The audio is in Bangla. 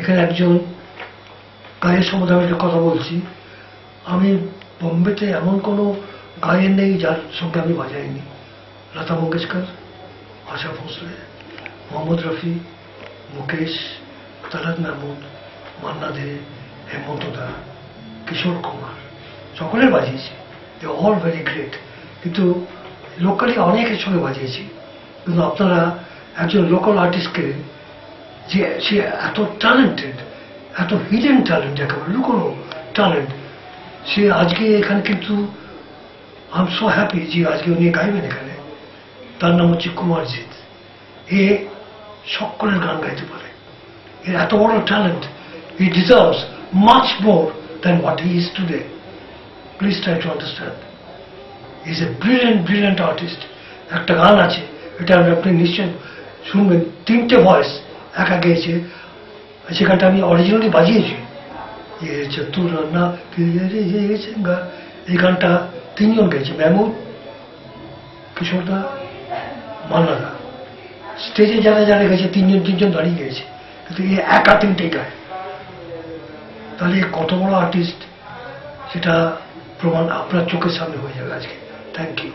এখানে একজন গায়ের সম্বন্ধে আমি একটা কথা বলছি। আমি বোম্বেতে এমন কোনো গায়ের নেই যার সঙ্গে আমি বাজাইনি। লতা মঙ্গেশকর, আশা ভোসলে, মোহাম্মদ রফি, মুকেশ, তালাত মাহমুদ, মান্না দে, হেমন্ত দা, কিশোর কুমার, সকলের বাজিয়েছি। They all very great. কিন্তু লোকালি অনেকের সঙ্গে বাজিয়েছি। কিন্তু আপনারা একজন লোকাল আর্টিস্টকে, যে সে এত ট্যালেন্টেড, এত হিডেন ট্যালেন্ট, একেবারে লুকোনো ট্যালেন্ট, সে আজকে এখানে কিন্তু আই এম সো হ্যাপি যে আজকে উনি গাইবেন এখানে। তার নাম হচ্ছে কুমারজিৎ। এ সকলের গান গাইতে পারে। এর এত বড় talent, he deserves much more than what he is today. Please try to understand. Is a brilliant brilliant artist. একটা গান আছে, এটা আপনি নিশ্চয় শুনবেন, 3টে ভয়েস একা গেয়েছে। সেখানটা আমি অরিজিনালি বাজিয়েছি। চতুরানা এই গানটা 3জন গেয়েছে, মেহমুদ, কিশোরদা, মান্নাদা। স্টেজে যারা যারা গেছে 3জন দাঁড়িয়ে গেছে, কিন্তু এ একা 3টে গায়। তাহলে কত বড় আর্টিস্ট সেটা প্রমাণ আপনার চোখের সামনে হয়ে যাবে আজকে। Thank you.